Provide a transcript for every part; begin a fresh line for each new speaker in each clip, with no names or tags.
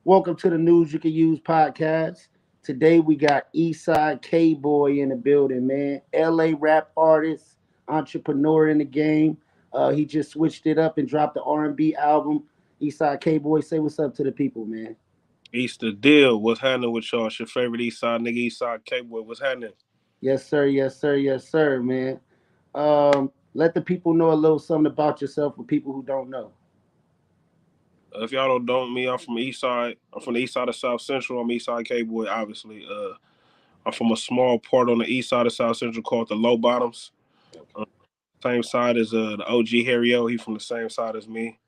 Welcome to the News You Can Use podcast. Today we got EastSide K-boy in the building, man. LA rap artist, entrepreneur in the game. He just switched it up and dropped the R&B album. EastSide K-boy, say what's up to the people, man.
East the deal. What's happening with y'all? It's your favorite East Side nigga, East Side K-boy. What's happening?
Yes, sir. Yes, sir. Yes, sir, man. Let the people know a little something about yourself for people who don't know.
If y'all don't know me, I'm from East Side. I'm from the East Side of South Central. I'm East Side K-boy, obviously. I'm from a small part on the East Side of South Central called the Low Bottoms. Uh, Same side as the OG Harry O. He from the same side as me.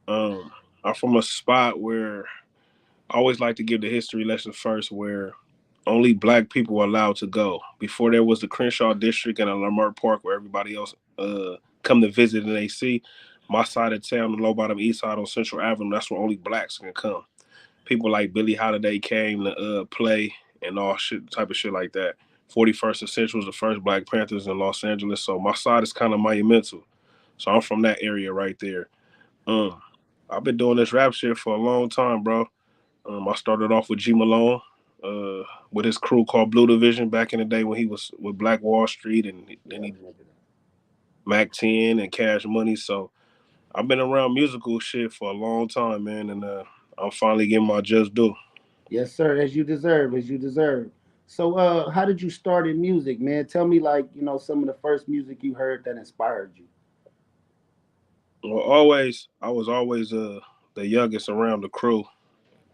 I'm from a spot where I always like to give the history lesson first, where only black people are allowed to go. Before there was the Crenshaw District and a Lamar Park where everybody else come to visit and they see. My side of town, the low bottom east side on Central Avenue, that's where only blacks can come. People like Billie Holiday came to play and all shit type of shit like that. 41st and Central was the first Black Panthers in Los Angeles. So my side is kind of monumental. So I'm from that area right there. Um, I've been doing this rap shit for a long time, bro. I started off with G Malone, uh, with his crew called Blu Division back in the day when he was with Black Wall Street, and then he Mack 10 and Cash Money. So I've been around musical shit for a long time, man, and I'm finally getting my just due.
Yes, sir. As you deserve, as you deserve. So, how did you start in music, man? Tell me, like, some of the first music you heard that inspired you.
Well, I was always the youngest around the crew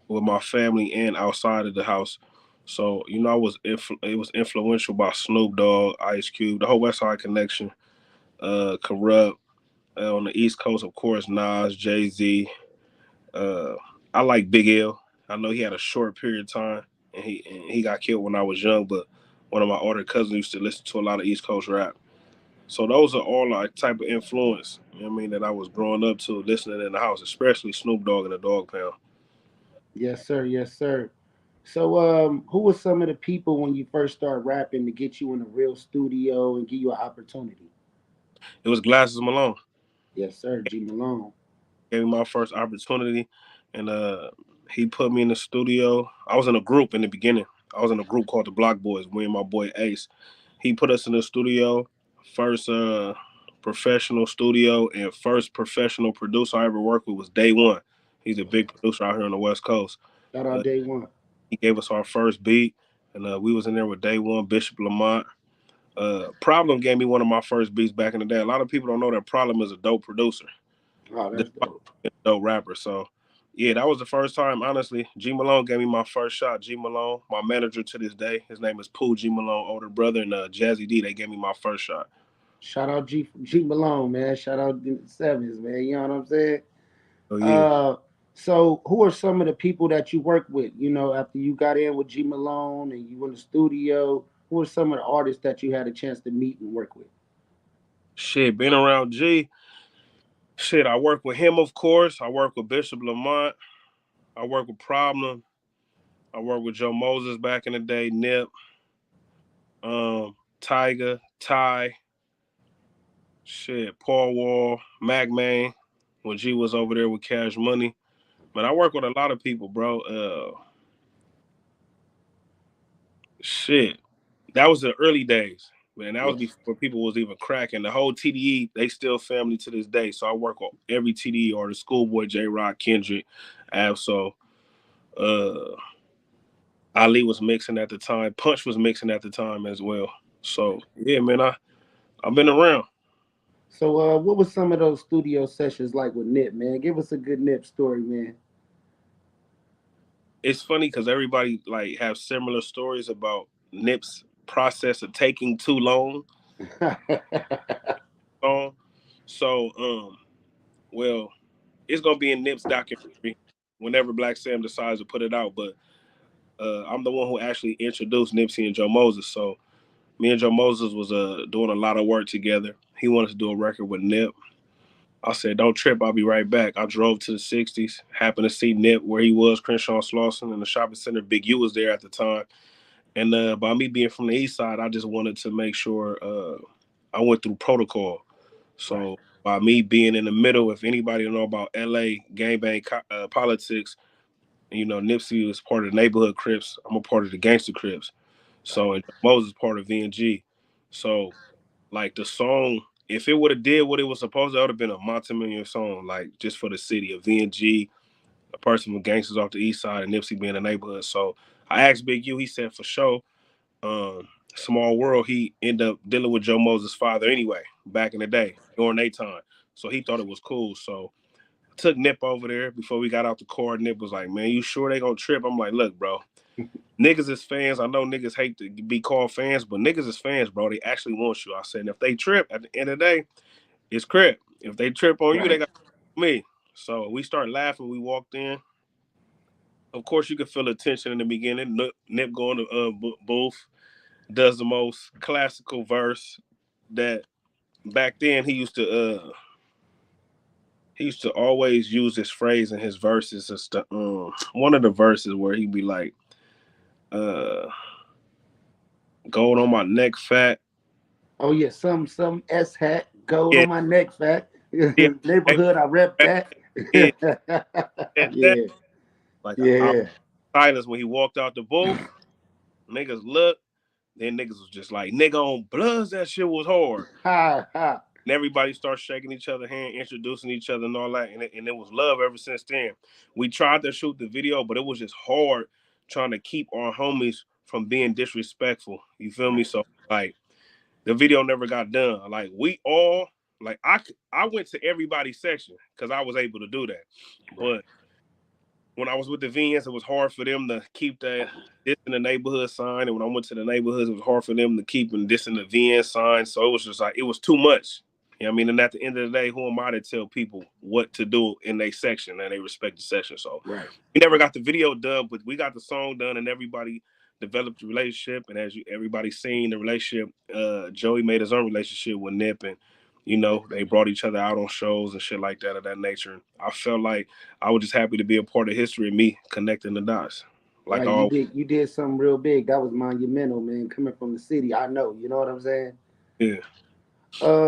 with my family and outside of the house. So it was influential by Snoop Dogg, Ice Cube, the whole West Side Connection, Corrupt. On the East Coast, of course, Nas, Jay Z. Uh, I like Big L. I know he had a short period of time, and he got killed when I was young. But one of my older cousins used to listen to a lot of East Coast rap. So those are all like type of influence. You know what I mean, that I was growing up to listening in the house, especially Snoop Dogg and the Dog Pound.
Yes, sir. Yes, sir. So, who were some of the people when you first started rapping to get you in a real studio and give you an opportunity?
It was Glasses Malone.
Yes, sir. G Malone.
Gave me my first opportunity, and he put me in the studio. I was in a group in the beginning. I was in a group called the Block Boys. Me and my boy Ace. He put us in the studio. First professional studio and first professional producer I ever worked with was Day One. He's a big producer out here on the West Coast.
Shout out
Uh,
day one.
he gave us our first beat, and we was in there with Day One, Bishop Lamont. Problem gave me one of my first beats back in the day. A lot of people don't know that Problem is a dope producer,
Oh, that's
despite
dope.
being a dope rapper. So, yeah, that was the first time. Honestly, G Malone gave me my first shot. G Malone, my manager to this day, his name is Pooh G Malone, older brother, and Jazzy D. They gave me my first shot.
Shout out G Malone, man. Shout out the sevens, man. You know what I'm saying?
Oh yeah.
Uh, so who are some of the people that you work with? After you got in with G Malone and you in the studio, who are some of the artists that you had a chance to meet and work with?
Shit, being around G. Shit, I work with him, of course. I work with Bishop Lamont. I work with Problem. I worked with Joe Moses back in the day. Nip, Tiger, Ty. Shit, Paul Wall, Mac Man. When G was over there with Cash Money. Man, I work with a lot of people, bro. Shit, that was the early days. Man, that was
Yes.
before people was even cracking. The whole TDE, they still family to this day. So I work on every TDE artist, Schoolboy, JayRock, Kendrick, Absol. Uh, Ali was mixing at the time. Punch was mixing at the time as well. So yeah, man, I've been around.
So, what was some of those studio sessions like with Nip, man? Give us a good Nip story, man.
It's funny because everybody like have similar stories about Nip's process of taking too long. So well, it's gonna be in Nip's documentary whenever Black Sam decides to put it out. But I'm the one who actually introduced Nipsey and Joe Moses. So me and Joe Moses was doing a lot of work together. He wanted to do a record with Nip. I said, "Don't trip, I'll be right back." I drove to the '60s, happened to see Nip where he was, Crenshaw Slauson in the shopping center. Big U was there at the time, and by me being from the East Side, I just wanted to make sure I went through protocol.
Right.
So by me being in the middle, if anybody know about LA gangbang politics, And, Nipsey was part of the neighborhood Crips. I'm a part of the gangster Crips. So and Moses part of VNG. So like the song, if it would have did what it was supposed to, it would have been a multi-million song, like just for the city of VNG, a person with gangsters off the east side, and Nipsey being a neighborhood. So I asked Big U, he said for sure. Small world, he ended up dealing with Joe Moses' father anyway, back in the day, during their time. So he thought it was cool. So I took Nip over there before we got out the car. Nip was like, man, you sure they gonna trip? I'm like, look, bro, niggas is fans. I know niggas hate to be called fans, but niggas is fans, bro. They actually want you. I said, and if they trip, at the end of the day, it's crap. If they trip on you, they got me. So we started laughing. We walked in. Of course, you could feel the tension in the beginning. Nip going to booth, does the most classical verse that back then he used to always use this phrase in his verses. One of the verses where he'd be like, uh, gold on my neck fat.
Oh yeah, some S hat, gold
Yeah,
on my neck, fat.
yeah.
Neighborhood, I rep that.
Yeah, that.
Yeah,
Like I
yeah.
silence when he walked out the booth. Niggas look. Then niggas was just like, nigga on Bloods, that shit was hard.
Ha ha.
And everybody started shaking each other's hand, introducing each other and all that. And it was love ever since then. We tried to shoot the video, but it was just hard trying to keep our homies from being disrespectful. You feel me? So like the video never got done. Like we all, like I went to everybody's section because I was able to do that. But when I was with the Vans, it was hard for them to keep that this in the neighborhood sign. And when I went to the neighborhoods, it was hard for them to keep this in the VN sign. So it was just like, it was too much. You know what I mean? And at the end of the day, who am I to tell people what to do in their section and they respect the section? So we never got the video done, but we got the song done and everybody developed a relationship. And as everybody seen the relationship, Joey made his own relationship with Nip and they brought each other out on shows and shit like that of that nature. I felt like I was just happy to be a part of history and me connecting the dots. Like
Right, you did something real big. That was monumental, man. Coming from the city, I know. You know what I'm saying?
Yeah.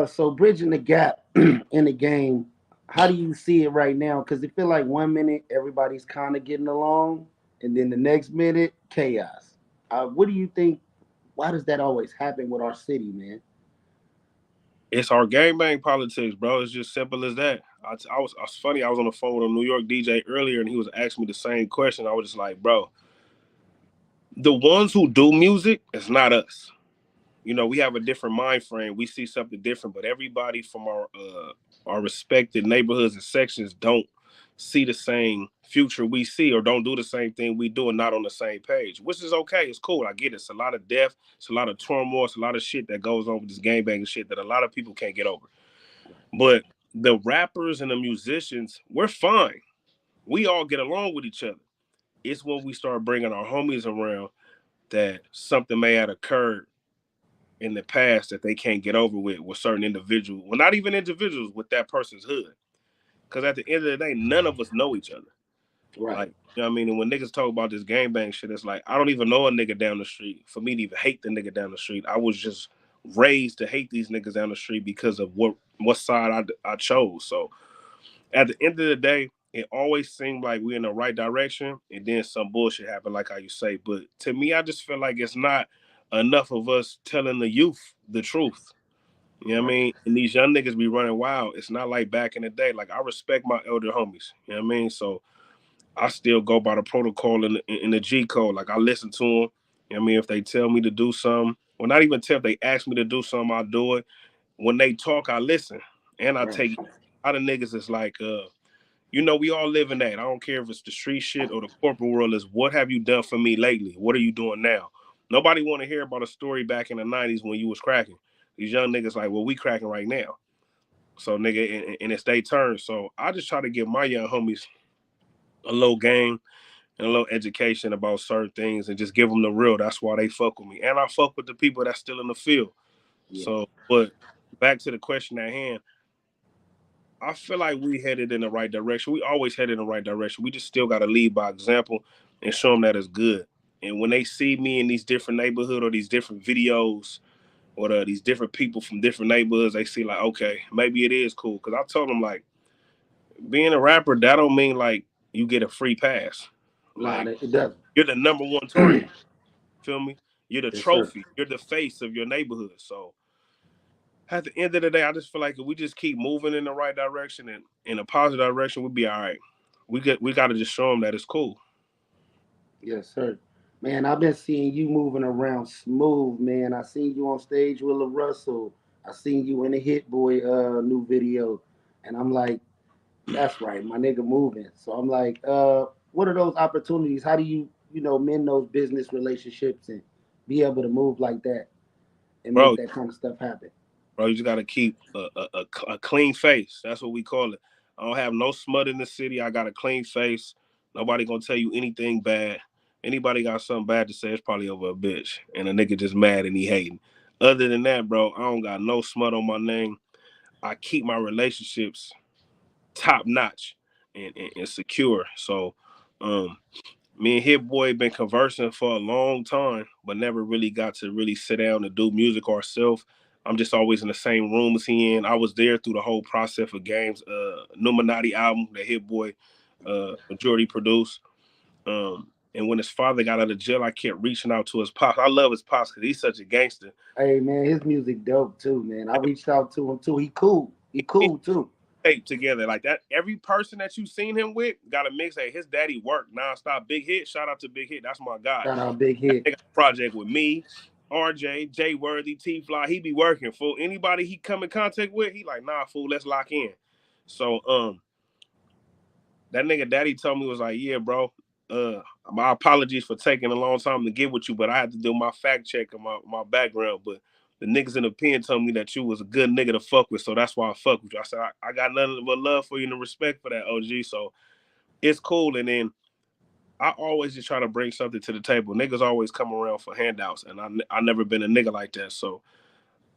So bridging the gap in the game, how do you see it right now? Because it feel like 1 minute everybody's kind of getting along, and then the next minute chaos. What do you think? Why does that always happen with our city, man?
It's our gangbang politics, bro. It's just simple as that. I was funny. I was on the phone with a New York DJ earlier, and he was asking me the same question. I was just like, bro, the ones who do music, it's not us. We have a different mind frame. We see something different, but everybody from our respected neighborhoods and sections don't see the same future we see or don't do the same thing we do and not on the same page, which is okay. It's cool. I get it. It's a lot of death. It's a lot of turmoil. It's a lot of shit that goes on with this gangbanging shit that a lot of people can't get over. But the rappers and the musicians, we're fine. We all get along with each other. It's when we start bringing our homies around that something may have occurred in the past that they can't get over with certain individuals. Well, not even individuals with that person's hood. Because at the end of the day, none of us know each other.
Right.
Like, you know what I mean? And when niggas talk about this gangbang shit, it's like, I don't even know a nigga down the street. For me to even hate the nigga down the street, I was just raised to hate these niggas down the street because of what side I chose. So at the end of the day, it always seemed like we're in the right direction, and then some bullshit happened, like how you say. But to me, I just feel like it's not enough of us telling the youth the truth. You know what I mean? And these young niggas be running wild. It's not like back in the day. Like, I respect my elder homies. You know what I mean? So I still go by the protocol in the G code. Like, I listen to them. You know what I mean? If they tell me to do something, well, not even tell, if they ask me to do something, I'll do it. When they talk, I listen. And I take, a lot of niggas is like, we all live in that. I don't care if it's the street shit or the corporate world. Is what have you done for me lately? What are you doing now? Nobody want to hear about a story back in the 90s when you was cracking. These young niggas like, well, we cracking right now. So, nigga, and it's their turn. So I just try to give my young homies a little game and a little education about certain things and just give them the real. That's why they fuck with me. And I fuck with the people that's still in the field. Yeah. So, but back to the question at hand, I feel like we headed in the right direction. We always headed in the right direction. We just still got to lead by example and show them that it's good. And when they see me in these different neighborhoods or these different videos or these different people from different neighborhoods, they see like, okay, maybe it is cool. Because I told them, like, being a rapper, that don't mean like you get a free pass.
Nah,
Like
it doesn't.
you're the number one target. Feel me? You're the
Yes, sir.
trophy. You're the face of your neighborhood. So at the end of the day, I just feel like if we just keep moving in the right direction and in a positive direction, we'll be all right. We got to just show them that it's cool.
Yes, sir. Man, I've been seeing you moving around smooth, man. I seen you on stage with Larussell. I seen you in the Hit Boy new video. And I'm like, that's right, my nigga moving. So I'm like, what are those opportunities? How do you, mend those business relationships and be able to move like that and make
Bro,
that kind of stuff happen?
bro, you just got to keep a clean face. That's what we call it. I don't have no smut in the city. I got a clean face. Nobody gonna tell you anything bad. Anybody got something bad to say, it's probably over a bitch. And a nigga just mad and he hating. Other than that, bro, I don't got no smut on my name. I keep my relationships top notch and secure. So me and Hit Boy been conversing for a long time, but never really got to really sit down and do music ourselves. I'm just always in the same room as he in. I was there through the whole process of Game's Numinati album that Hit Boy majority produced. And when his father got out of jail, I kept reaching out to his pops. I love his pops because he's such a gangster.
Hey, man, his music dope too, man. I reached out to him too. He cool. He cool too.
Tape together like that. Every person that you seen him with got a mixtape. His daddy worked nonstop. Big Hit, shout out to Big Hit. That's my guy.
Shout out Big
That
Hit.
nigga got a project with me, RJ, Jay Worthy, T Fly. He be working for anybody he come in contact with. He like, nah, fool, let's lock in. So that nigga daddy told me was like, yeah, bro. My apologies for taking a long time to get with you, but I had to do my fact check and my background. But the niggas in the pen told me that you was a good nigga to fuck with, so that's why I fuck with you. I said I got nothing but love for you and respect for that, OG. So it's cool. And then I always just try to bring something to the table. Niggas always come around for handouts, and I never been a nigga like that. So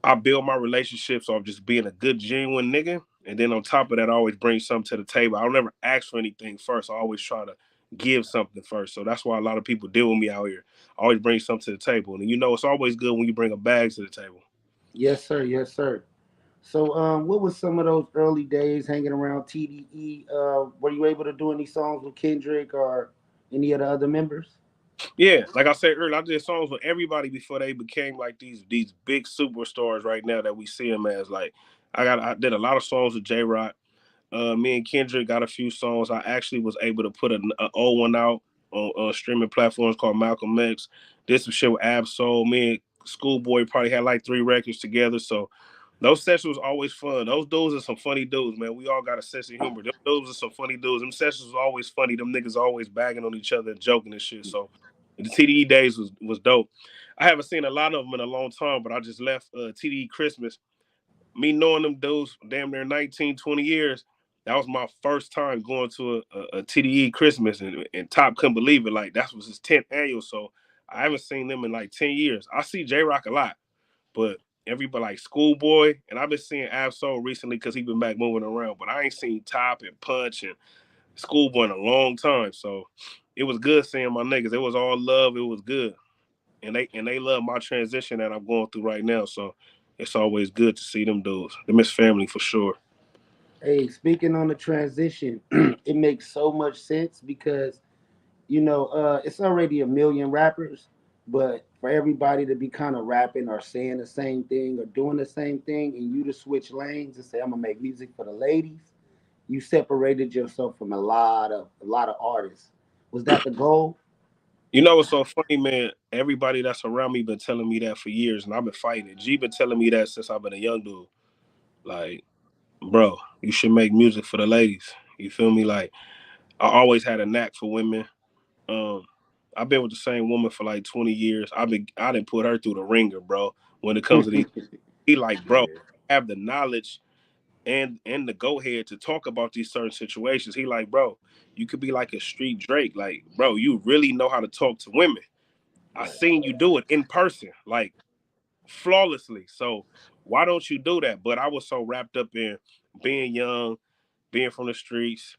I build my relationships off just being a good, genuine nigga. And then on top of that, I always bring something to the table. I don't never ask for anything first. I always try to give something first. So that's why a lot of people deal with me out here. I always bring something to the table. And it's always good when you bring a bag to the table.
Yes, sir. Yes, sir. So, what was some of those early days hanging around TDE? Were you able to do any songs with Kendrick or any of the other members?
Yeah, like I said earlier, I did songs with everybody before they became like these big superstars right now that we see them as. Like I did a lot of songs with JayRock. Me and Kendrick got a few songs. I actually was able to put an old one out on streaming platforms called Malcolm X. Did some shit with Absol. Me and Schoolboy probably had like 3 records together. So those sessions was always fun. Those dudes are some funny dudes, man. We all got a sense of humor. Them dudes are some funny dudes. Them sessions was always funny. Them niggas always bagging on each other and joking and shit. So the TDE days was dope. I haven't seen a lot of them in a long time, but I just left TDE Christmas. Me knowing them dudes damn near 19, 20 years, that was my first time going to a TDE Christmas, and Top couldn't believe it. Like, that was his 10th annual, so I haven't seen them in like 10 years. I see JayRock a lot, but everybody like Schoolboy, and I've been seeing Absol recently because he been back moving around, but I ain't seen Top and Punch and Schoolboy in a long time, so it was good seeing my niggas. It was all love. It was good, and they love my transition that I'm going through right now. So it's always good to see them dudes. They miss family for sure.
Hey, speaking on the transition, it makes so much sense because it's already a million rappers, but for everybody to be kind of rapping or saying the same thing or doing the same thing, and you to switch lanes and say, "I'm gonna make music for the ladies," you separated yourself from a lot of artists. Was that the goal?
You know what's so funny, man? Everybody that's around me been telling me that for years, and I've been fighting it. G been telling me that since I've been a young dude. Like, bro, you should make music for the ladies. You feel me? Like, I always had a knack for women. Um, I've been with the same woman for like 20 years. I didn't put her through the ringer, bro. When it comes to these, he like, bro,
Yeah.
have the knowledge and the go ahead to talk about these certain situations. He like, bro, you could be like a street Drake. Like, bro, you really know how to talk to women. I
Right.
seen you do it in person, like flawlessly. So why don't you do that? But I was so wrapped up in being young, being from the streets,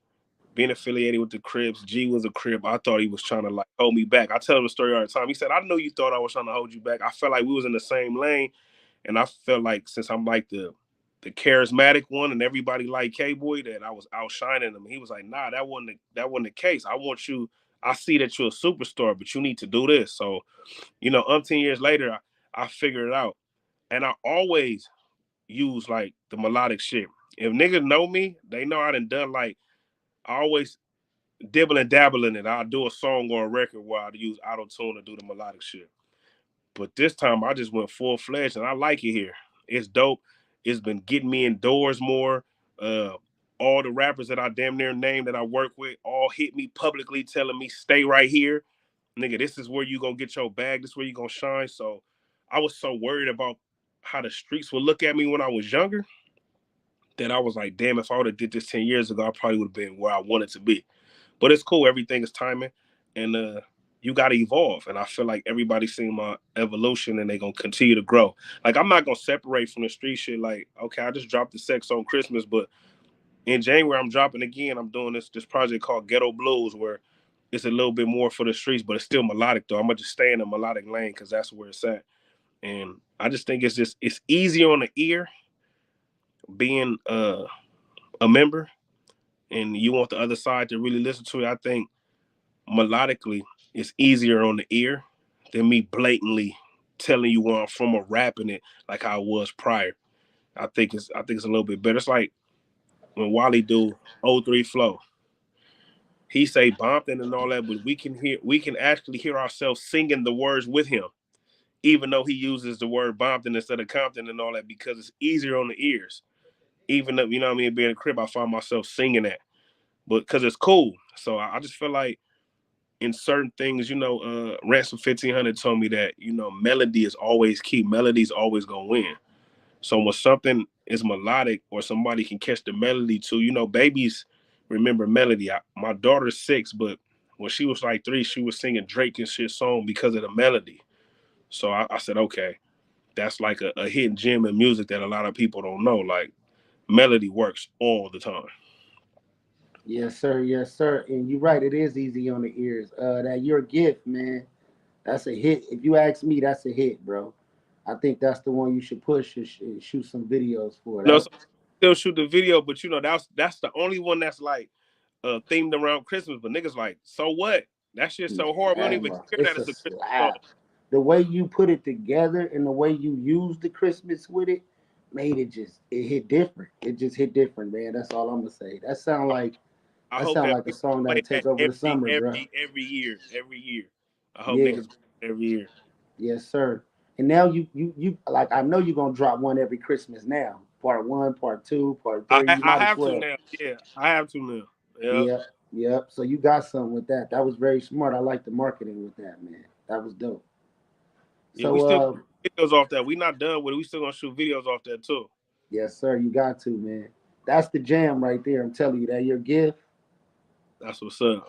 being affiliated with the Crips. G was a Crip. I thought he was trying to like hold me back. I tell him the story all the time. He said, I know you thought I was trying to hold you back. I felt like we was in the same lane. And I felt like since I'm like the charismatic one and everybody like Kboy that I was outshining him. He was like, nah, that wasn't the case. I see that you're a superstar, but you need to do this. So, 10 years later, I figured it out. And I always use like the melodic shit. If niggas know me, they know I done like, I always dibble and dabble in it. I'll do a song or a record where I use auto tune to do the melodic shit. But this time I just went full fledged and I like it here. It's dope. It's been getting me indoors more. Uh, all the rappers that I damn near named that I work with all hit me publicly telling me stay right here. Nigga, this is where you gonna get your bag. This is where you gonna shine. So I was so worried about how the streets would look at me when I was younger that I was like, damn, if I would have did this 10 years ago, I probably would have been where I wanted to be. But it's cool. Everything is timing. And you got to evolve. And I feel like everybody's seeing my evolution and they're going to continue to grow. Like, I'm not going to separate from the street shit. Like, okay, I just dropped the sex on Christmas, but in January, I'm dropping again. I'm doing this project called Ghetto Blues where it's a little bit more for the streets, but it's still melodic, though. I'm going to just stay in the melodic lane because that's where it's at. And I just think it's easier on the ear being a member and you want the other side to really listen to it. I think melodically it's easier on the ear than me blatantly telling you where I'm from or rapping it like I was prior. I think it's a little bit better. It's like when Wally do O3 Flow. He say Bompton and all that, but we can actually hear ourselves singing the words with him, even though he uses the word Bompton instead of Compton and all that, because it's easier on the ears. Even though, you know what I mean, being in a crib, I find myself singing that. But because it's cool. So I just feel like in certain things, Ransom 1500 told me that, melody is always key. Melody's always gonna win. So when something is melodic or somebody can catch the melody too, babies remember melody. My daughter's 6, but when she was like 3, she was singing Drake and shit song because of the melody. So I said, okay, that's like a hidden gem in music that a lot of people don't know. Like melody works all the time.
Yes, sir. Yes, sir. And you're right. It is easy on the ears. That Your Gift, man. That's a hit. If you ask me, that's a hit, bro. I think that's the one you should push and shoot some videos for.
No, so
That
still shoot the video, but that's the only one that's like themed around Christmas. But niggas like, so what? That shit's so hard. We don't even
Never.
hear that
It's a
it's a Christmas song.
slap. The way you put it together and the way you used the Christmas with it made it hit different. It just hit different, man. That's all I'm gonna say.
I
That
hope
sound
that
like a
we
song
play
that'll
that
take over the
every
summer, bro.
every every year, every year. I hope
Yeah.
niggas every year.
Yes, sir. And now you like I know you're gonna drop one every Christmas now. Part one, part two, part three. You
I
might as
have to
well.
now. Yeah, I have to now. Yeah,
Yep, yep. So you got something with that. That was very smart. I like the marketing with that, man. That was dope.
yeah. We
So
still videos off that. We not done with it. We still gonna shoot videos off that too.
yes, sir, you got to, man. That's the jam right there. I'm telling you that Your Gift.
That's what's up.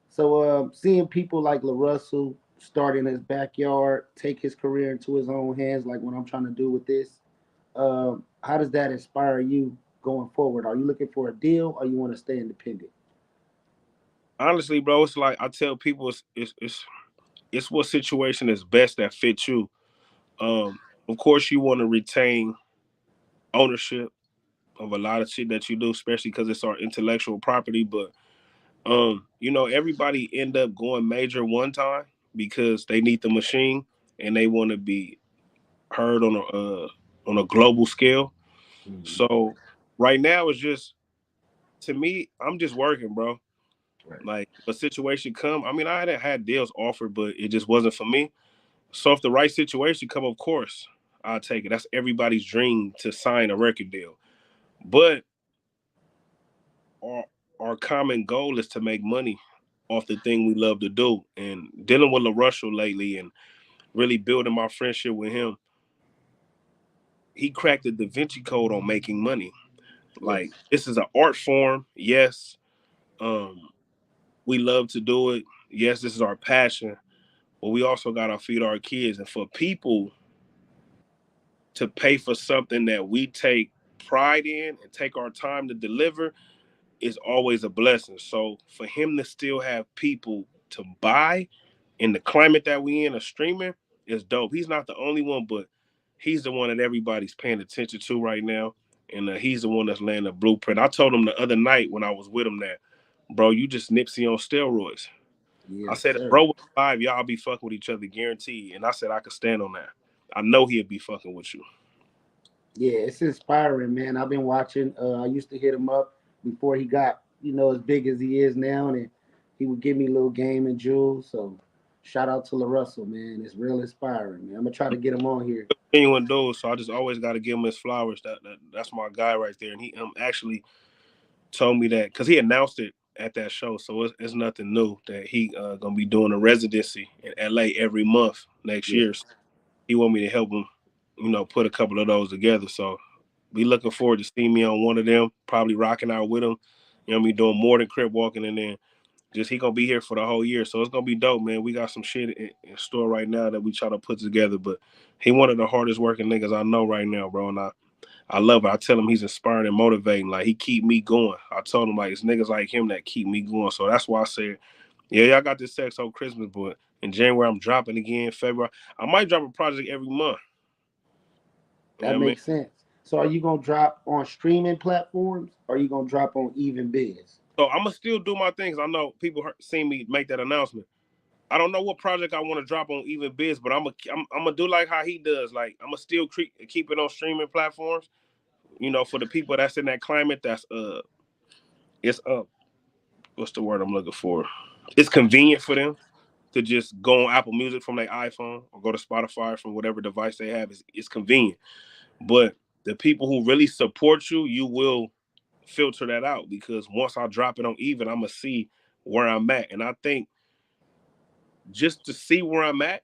So seeing people like Larussell start in his backyard, take his career into his own hands, like what I'm trying to do with this. How does that inspire you going forward? Are you looking for a deal, or you want to stay independent?
Honestly, bro, it's like I tell people, it's what situation is best that fits you. Of course, you want to retain ownership of a lot of shit that you do, especially because it's our intellectual property. But everybody end up going major one time because they need the machine and they want to be heard on a global scale.
Mhm.
So right now it's just to me, I'm just working, bro.
Right.
Like a situation come, I mean, I had deals offered, but it just wasn't for me. So if the right situation come, of course, I'll take it. That's everybody's dream to sign a record deal. But our our common goal is to make money off the thing we love to do. And dealing with Larussell lately and really building my friendship with him, he cracked the Da Vinci Code on making money. Like
Yes.
this is an art form, yes. Um, we love to do it. Yes, this is our passion, but we also gotta feed our kids. And for people to pay for something that we take pride in and take our time to deliver is always a blessing. So for him to still have people to buy in the climate that we in, a streaming is dope. He's not the only one, but he's the one that everybody's paying attention to right now. And he's the one that's laying the blueprint. I told him the other night when I was with him that bro, you just Nipsey on steroids. I
Yes,
said, if
sir.
bro was alive, y'all be fucking with each other, guaranteed. And I said I could stand on that. I know he'd be fucking with you.
Yeah, it's inspiring, man. I've been watching. I used to hit him up before he got, as big as he is now, and he would give me a little game and jewels. So, shout out to Larussell, man. It's real inspiring, man. I'm gonna try to get him on here.
Genuine dude, so I just always got to give him his flowers. That's my guy right there, and he actually told me that because he announced it at that show, so it's nothing new that he gonna be doing a residency in LA every month next
Yeah,
year. So he want me to help him, put a couple of those together. So be looking forward to seeing me on one of them, probably rocking out with him. Me doing more than crib walking, and then just he gonna be here for the whole year. So it's gonna be dope, man. We got some shit in store right now that we try to put together. But he one of the hardest working niggas I know right now, bro. And I love it. I tell him he's inspiring and motivating. Like, he keep me going. I told him, like, it's niggas like him that keep me going. So that's why I said, yeah, y'all got this sex on Christmas, but in January I'm dropping again. February I might drop a project every month. You know
that
what I mean?
makes sense. So, are you gonna drop on streaming platforms, or are you gonna drop on Even Biz?
So I'm gonna still do my things. I know people seen me make that announcement. I don't know what project I want to drop on Even Biz, but I'm gonna do like how he does. Like, I'm gonna still keep it on streaming platforms. For the people that's in that climate, that's it's what's the word I'm looking for? It's convenient for them to just go on Apple Music from their iPhone or go to Spotify from whatever device they have. It's convenient. But the people who really support you, you will filter that out, because once I drop it on Even, I'm gonna see where I'm at. And I think just to see where I'm at,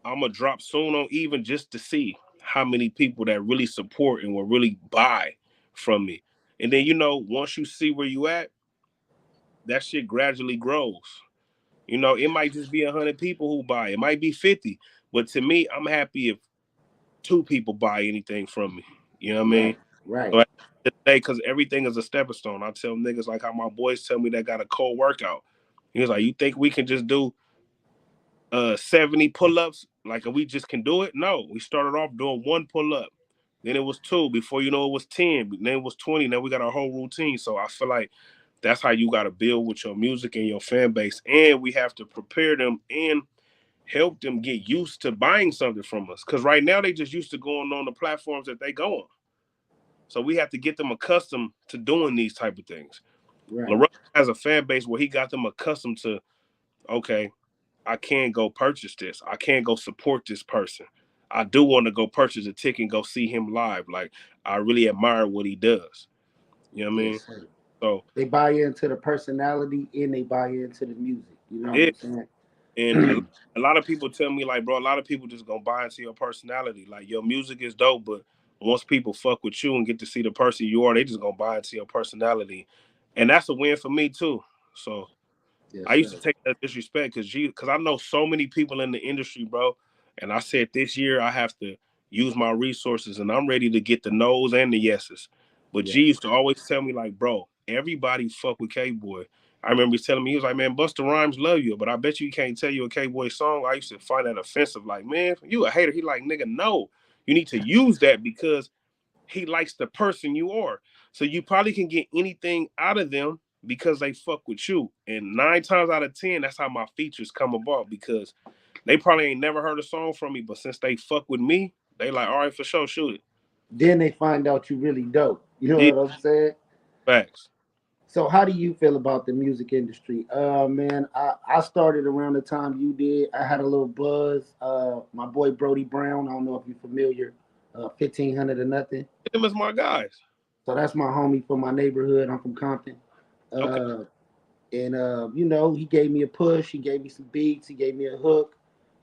I'm gonna drop soon on Even, just to see how many people that really support and will really buy from me. And then, once you see where you at, that shit gradually grows. It might just be 100 people who buy. It might be 50. But to me, I'm happy if 2 people buy anything from me. You know what I mean?
Right, right.
So at the end of the day, because everything is a stepping stone. I tell niggas like how my boys tell me that got a cold workout. He was like, you think we can just do 70 pull-ups? Like, we just can do it? No. We started off doing 1 pull-up. Then it was 2. Before you know, it was 10. Then it was 20. Now we got our whole routine. So I feel like that's how you got to build with your music and your fan base. And we have to prepare them and help them get used to buying something from us. Because right now they just used to going on the platforms that they go on. So we have to get them accustomed to doing these type of things.
Right.
Larussell has a fan base where he got them accustomed to, okay, I can go purchase this. I can go support this person. I do want to go purchase a ticket and go see him live. Like, I really admire what he does. You know what I mean?
Yes, sir.
So
They buy into the personality and they buy into the music. You know what
yeah.
I'm saying?
And a lot of people tell me, like, bro, a lot of people just gonna buy into your personality. Like, your music is dope, but once people fuck with you and get to see the person you are, they just gonna buy into your personality. And that's a win for me too. So
Yes,
I used to
sir.
take that disrespect because I know so many people in the industry, bro. And I said this year I have to use my resources, and I'm ready to get the no's and the yeses. But G
Yes.
used to always tell me, like, bro, everybody fuck with Kboy. I remember he telling me, he was like, man, Busta Rhymes love you, but I bet you he can't tell you a Kboy song. I used to find that offensive. Like, man, you a hater. He like, nigga, no. You need to use that because he likes the person you are. So you probably can get anything out of them because they fuck with you. And 9 times out of 10, that's how my features come about, because they probably ain't never heard a song from me, but since they fuck with me, they like, all right, for sure, shoot it.
Then they find out you really dope. You
Yeah,
know what I'm saying?
facts.
So how do you feel about the music industry? Man, I started around the time you did. I had a little buzz. My boy Brody Brown, I don't know if you're familiar, 1500 or nothing.
Them is my guys.
So that's my homie from my neighborhood. I'm from Compton.
Okay.
Uh, and he gave me a push, he gave me some beats, he gave me a hook,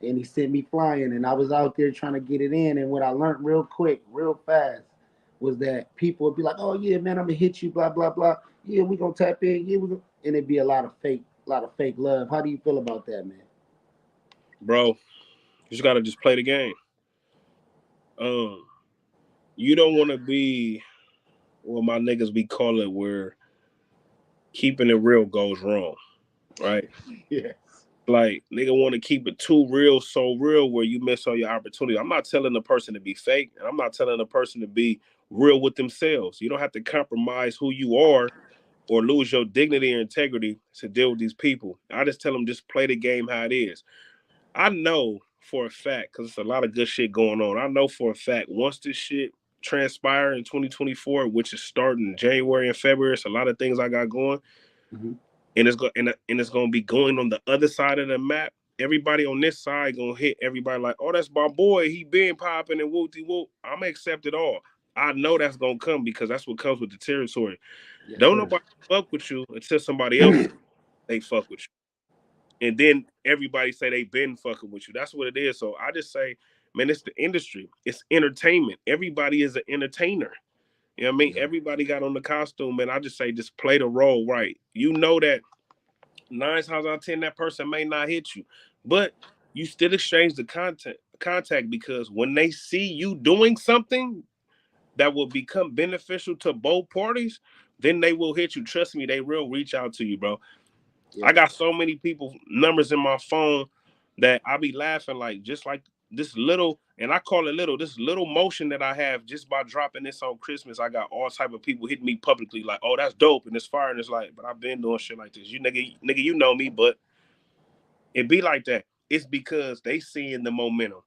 and he sent me flying. And I was out there trying to get it in. And what I learned real quick, real fast, was that people would be like, "Oh yeah, man, I'm gonna hit you, blah blah blah. Yeah, we gonna tap in. Yeah, we gonna," and it'd be a lot of fake love. How do you feel about that, man?
Bro, you just gotta just play the game. Um, you don't wanna be what my niggas be calling where keeping it real goes wrong, right?
Yes.
Like, nigga want to keep it too real, so real where you miss all your opportunity. I'm not telling the person to be fake, and I'm not telling the person to be real with themselves. You don't have to compromise who you are or lose your dignity or integrity to deal with these people. I just tell them just play the game how it is. I know for a fact, because it's a lot of good shit going on. I know for a fact once this shit transpire in 2024, which is starting January and February, it's a lot of things I got going,
Mm-hmm.
and it's going to be going on the other side of the map. Everybody on this side gonna hit everybody like, oh, that's my boy. He been popping and whoopty whoop. I'm gonna accept it all. I know that's gonna come because that's what comes with the territory.
Yes,
Don't
sir.
nobody fuck with you until somebody else they fuck with you, and then everybody say they been fucking with you. That's what it is. So I just say, man, it's the industry. It's entertainment. Everybody is an entertainer. You know what I mean?
Yeah.
Everybody got on the costume, man. I just say, just play the role right. You know that 9 times out of 10, that person may not hit you, but you still exchange the contact because when they see you doing something that will become beneficial to both parties, then they will hit you. Trust me, they will reach out to you, bro. I
Yeah.
got so many people numbers in my phone that I be laughing like just like this little, and I call it little, this little motion that I have just by dropping this on Christmas. I got all type of people hitting me publicly like, oh, that's dope and it's fire, and it's like, but I've been doing shit like this. You nigga, you know me, but it be like that. It's because they seeing the momentum.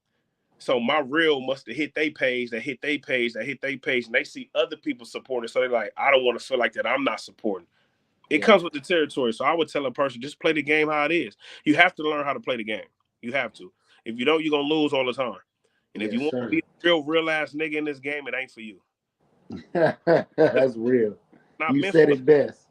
So my reel must have hit their page, that hit their page, that hit their page, and they see other people supporting. So they're like, I don't want to feel like that I'm not supporting. It
Yeah.
comes with the territory. So I would tell a person, just play the game how it is. You have to learn how to play the game. You have to. If you don't, you're gonna lose all the time. And if you
Yes,
want to
sir.
be a real ass nigga in this game, it ain't for you.
That's real.
Not
You
meant for
said
us.
it best.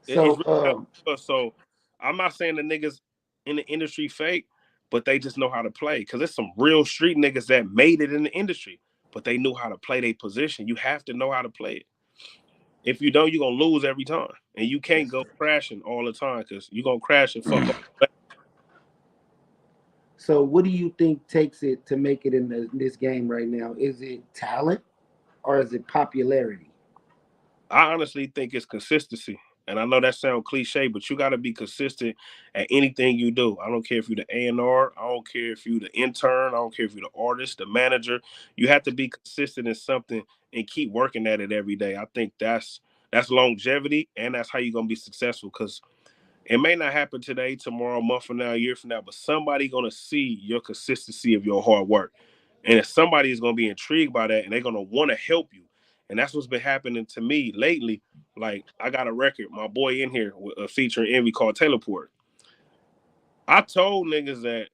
It's
So,
really not for us. So I'm not saying the niggas in the industry fake, but they just know how to play. Cause there's some real street niggas that made it in the industry, but they knew how to play their position. You have to know how to play it. If you don't, you're gonna lose every time. And you can't
yes,
go
sir.
crashing all the time because you're gonna crash and fuck up.
So, what do you think takes it to make it in this game right now? Is it talent or is it popularity?
I honestly think it's consistency. And I know that sounds cliche, but you got to be consistent at anything you do. I don't care if you're the A&R. I don't care if you're the intern. I don't care if you're the artist, the manager. You have to be consistent in something and keep working at it every day. I think that's longevity, and that's how you're gonna be successful. Because it may not happen today, tomorrow, a month from now, a year from now, but somebody gonna see your consistency of your hard work. And if somebody is gonna be intrigued by that and they're gonna want to help you. And that's what's been happening to me lately. Like I got a record, my boy in here with a featuring Envy called Teleport. I told niggas that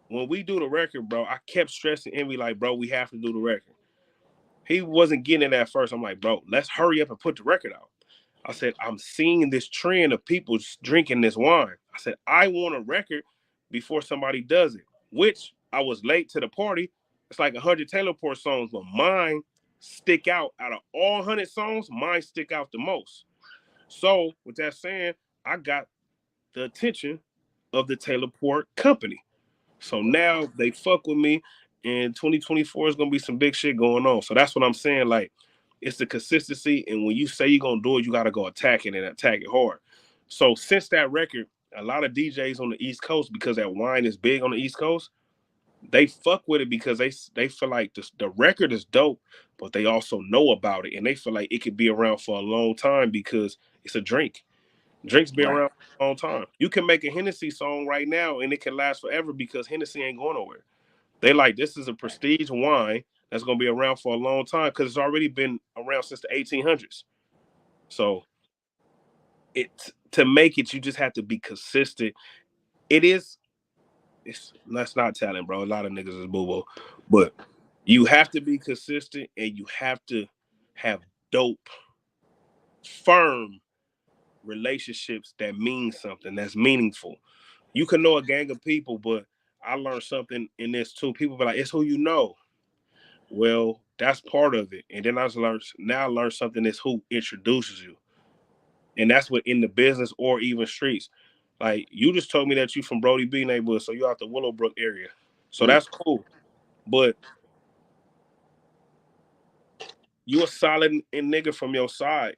when we do the record, bro, I kept stressing Envy like, bro, we have to do the record. He wasn't getting it at first. I'm like, bro, let's hurry up and put the record out. I said, I'm seeing this trend of people drinking this wine. I said, I want a record before somebody does it, which I was late to the party. It's like 100 Taylor Port songs, but mine stick out of all 100 songs, mine stick out the most. So, with that saying, I got the attention of the Taylor Port company. So now they fuck with me, and 2024 is gonna be some big shit going on. So that's what I'm saying. Like, it's the consistency, and when you say you're gonna do it, you gotta go attack it and attack it hard. So since that record, a lot of DJs on the East Coast, because that wine is big on the East Coast, they fuck with it because they feel like the record is dope, but they also know about it, and they feel like it could be around for a long time because it's a drink. Drinks be
Right.
around for a long time. You can make a Hennessy song right now and it can last forever because Hennessy ain't going nowhere. They like this is a
Right.
prestige wine that's gonna be around for a long time because it's already been around since the 1800s. So it to make it, you just have to be consistent. It is it's that's not talent, bro. A lot of niggas is boo boo, but you have to be consistent and you have to have dope, firm relationships that mean something, that's meaningful. You can know a gang of people, but I learned something in this too. People be like, it's who you know. Well, that's part of it. And then I learned something that's who introduces you. And that's what in the business or even streets. Like you just told me that you from Brody B neighborhood, so you out the Willowbrook area. So
Yeah.
that's cool. But you a solid nigga from your side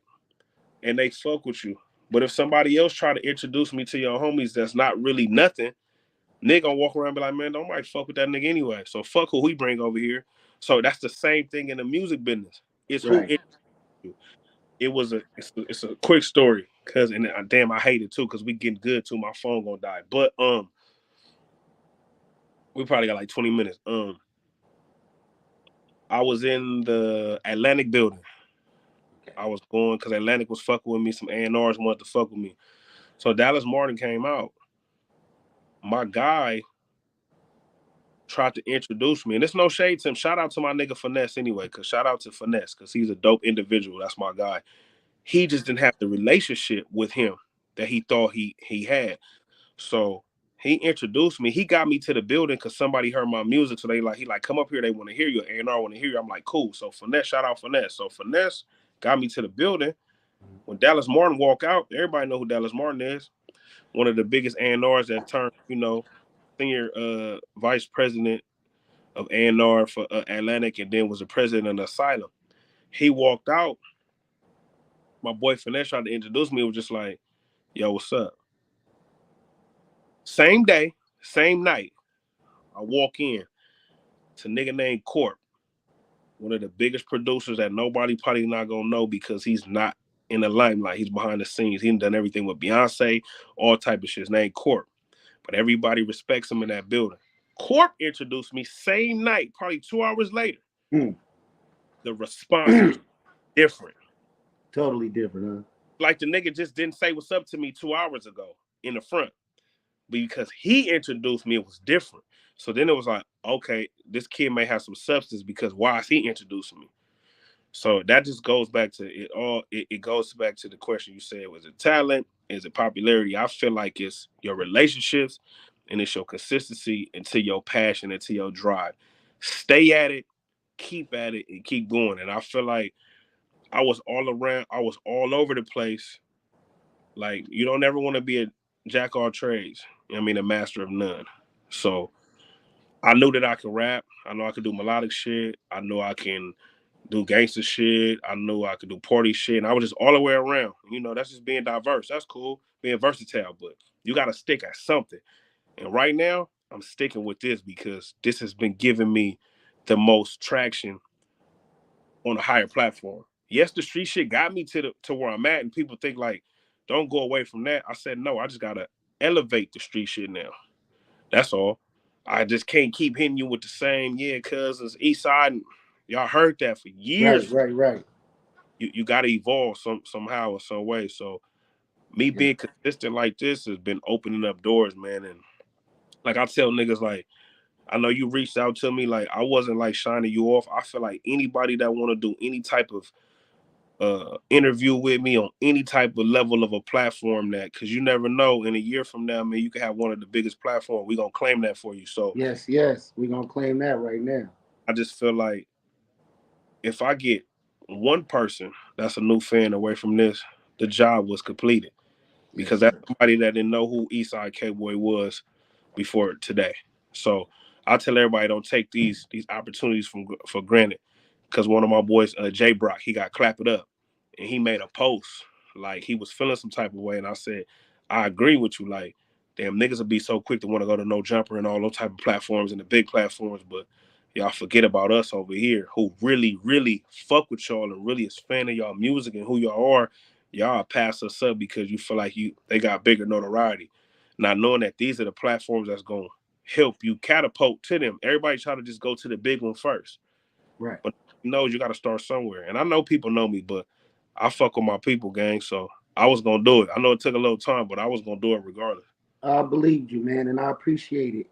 and they fuck with you. But if somebody else try to introduce me to your homies that's not really nothing, nigga gonna walk around and be like, man, don't might fuck with that nigga anyway. So fuck who we bring over here. So that's the same thing in the music business. It's who
Right.
introduces you. it's a quick story, cause and damn I hate it too, cause we getting good too. My phone gonna die, but we probably got like 20 minutes. I was in the Atlantic building.
Okay.
I was going because Atlantic was fucking with me. Some A&Rs wanted to fuck with me. So Dallas Martin came out. My guy tried to introduce me, and it's no shade to him. Shout out to my nigga Finesse anyway, cause shout out to Finesse, cause he's a dope individual. That's my guy. He just didn't have the relationship with him that he thought he had. So he introduced me. He got me to the building because somebody heard my music. So he like, come up here. They want to hear you. A&R want to hear you. I'm like, cool. So Finesse, shout out Finesse. So Finesse got me to the building. When Dallas Martin walk out, everybody know who Dallas Martin is. One of the biggest A&Rs that turned, senior vice president of A&R for Atlantic, and then was the president of the Asylum. He walked out. My boy Finesse tried to introduce me. It was just like, yo, what's up? Same day, same night, I walk in to a nigga named Corp, one of the biggest producers that nobody probably not gonna know because he's not in the limelight. He's behind the scenes. He done everything with Beyonce, all type of shit. His name Corp, but everybody respects him in that building. Corp introduced me same night, probably 2 hours later. The response was different.
Totally different, huh?
Like the nigga just didn't say what's up to me 2 hours ago in the front. Because he introduced me, it was different. So then it was like, okay, this kid may have some substance because why is he introducing me? So that just goes back to it all. It goes back to the question you said: was it talent? Is it popularity? I feel like it's your relationships and it's your consistency into your passion, into your drive. Stay at it, keep at it, and keep going. And I feel like I was all around. I was all over the place. Like you don't ever want to be a jack of all trades. I mean, a master of none. So I knew that I could rap. I know I could do melodic shit. I know I can do gangster shit. I knew I could do party shit. And I was just all the way around. That's just being diverse. That's cool, being versatile. But you got to stick at something. And right now, I'm sticking with this because this has been giving me the most traction on a higher platform. Yes, the street shit got me to where I'm at, and people think like, don't go away from that. I said no. I just gotta elevate the street shit now. That's all. I just can't keep hitting you with the same, yeah, cousins, East Side. Y'all heard that for
Right,
years.
right, right.
You got to evolve somehow or some way. So me
Yeah.
being consistent like this has been opening up doors, man. And like I tell niggas, like I know you reached out to me, like I wasn't like shining you off. I feel like anybody that want to do any type of interview with me on any type of level of a platform, that because you never know, in a year from now, man, you can have one of the biggest platforms. We're gonna claim that for you. So
Yes, yes. We're gonna claim that right now.
I just feel like if I get one person that's a new fan away from this, the job was completed.
Yes,
Because that's
sir.
somebody that didn't know who Eastside K-boy was before today. So I tell everybody, don't take these opportunities for granted. Because one of my boys, JayRock, he got clap it up, and he made a post like he was feeling some type of way, and I said, I agree with you. Like, damn, niggas will be so quick to want to go to No Jumper and all those type of platforms and the big platforms, but y'all forget about us over here who really, really fuck with y'all and really is fan of y'all music and who y'all are. Y'all pass us up because you feel like they got bigger notoriety. Not knowing that these are the platforms that's gonna help you catapult to them. Everybody try to just go to the big one first.
Right.
But you got to start somewhere. And I know people know me, but I fuck with my people, gang. So I was gonna do it. I know it took a little time, but I was gonna do it regardless.
I believed you, man, and I appreciate it.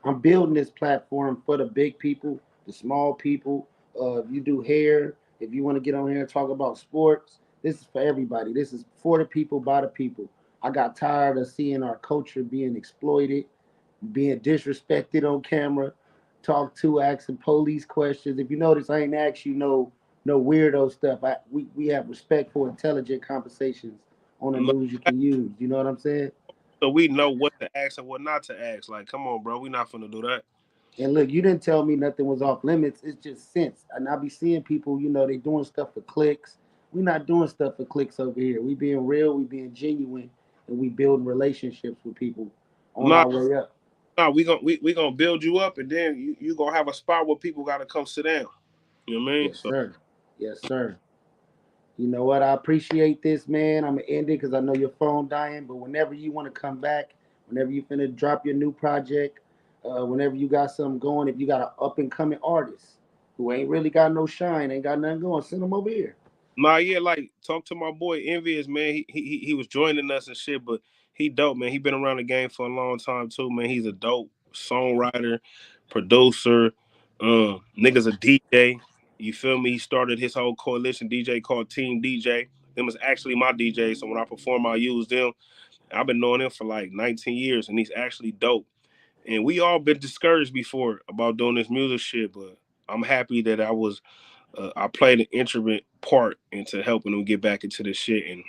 I'm building this platform for the big people, the small people. If you do hair, if you want to get on here and talk about sports, this is for everybody. This is for the people, by the people. I got tired of seeing our culture being exploited, being disrespected on camera, talk to, asking police questions. If you notice, I ain't asked you no weirdo stuff. We have respectful, intelligent conversations on the
No,
news you can use. You know what I'm saying?
so we know what to ask and what not to ask. Like, come on, bro, we not finna do that.
And look, you didn't tell me nothing was off limits. It's just sense. And I be seeing people, they doing stuff for clicks. We not doing stuff for clicks over here. We being real, we being genuine, and we building relationships with people on
No,
our way up.
no, we gonna build you up, and then you gonna have a spot where people gotta come sit down. You know what I mean?
Yes,
So
sir. Yes, sir. You know what? I appreciate this, man. I'm gonna end it because I know your phone dying. But whenever you want to come back, whenever you finna drop your new project, whenever you got something going, if you got an up and coming artist who ain't really got no shine, ain't got nothing going, send them over here.
Nah, yeah, like talk to my boy Envious, man. He was joining us and shit, but he dope, man. He been around the game for a long time too, man. He's a dope songwriter, producer, nigga's a DJ. You feel me? He started his whole coalition DJ called Team DJ. Them was actually my DJ, so when I perform, I use them. I've been knowing him for like 19 years, and he's actually dope. And we all been discouraged before about doing this music shit, but I'm happy that I played an integral part into helping him get back into this shit. And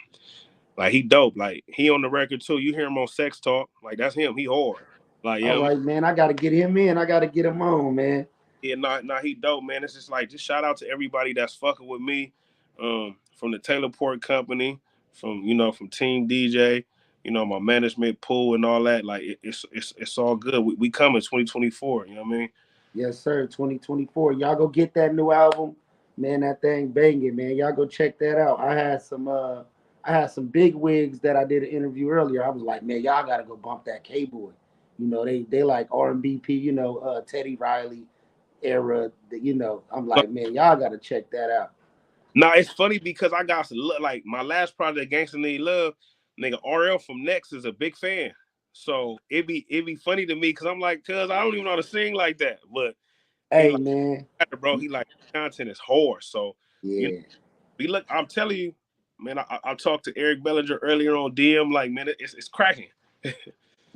like he dope. Like he on the record too. You hear him on Sex Talk. Like that's him. He hard. Like, you know
All
what I mean?
right, man. I gotta get him in. I gotta get him on, man.
Yeah, nah, he dope, man. It's just like just shout out to everybody that's fucking with me. From the Taylor Port Company, from Team DJ, my management pool and all that. Like it's all good. We coming 2024, you know what I mean?
Yes, sir. 2024. Y'all go get that new album, man. That thing banging, man. Y'all go check that out. I had some big wigs that I did an interview earlier. I was like, man, y'all gotta go bump that Kboy. They like R&B, Teddy Riley era. I'm like, man, y'all gotta check that out.
Nah, it's funny because I got some like my last project, Gangsta Need Love, nigga RL from Next is a big fan. So it be funny to me because I'm like, cuz I don't even know how to sing like that. But he
Hey,
like,
man.
bro, he like content is hard. So you know,
Yeah.
we look, I'm telling you, man, I talked to Eric Bellinger earlier on DM, like, man, it's cracking.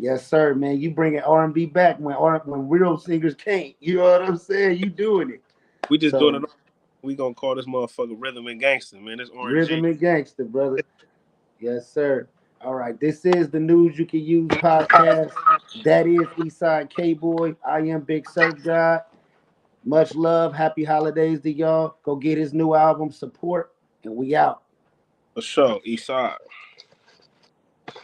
Yes, sir, man. You bringing R&B back when real singers can't. You know what I'm saying? You doing it.
We just doing
So
it. We gonna call this motherfucker Rhythm and Gangster, man. It's
rhythm
RNG.
and gangster, brother. Yes, sir. All right. This is the News You Can Use podcast. That is Eastside K-boy. I am Big Surf God. Much love. Happy holidays to y'all. Go get his new album, Support, and we out.
For sure, East Side.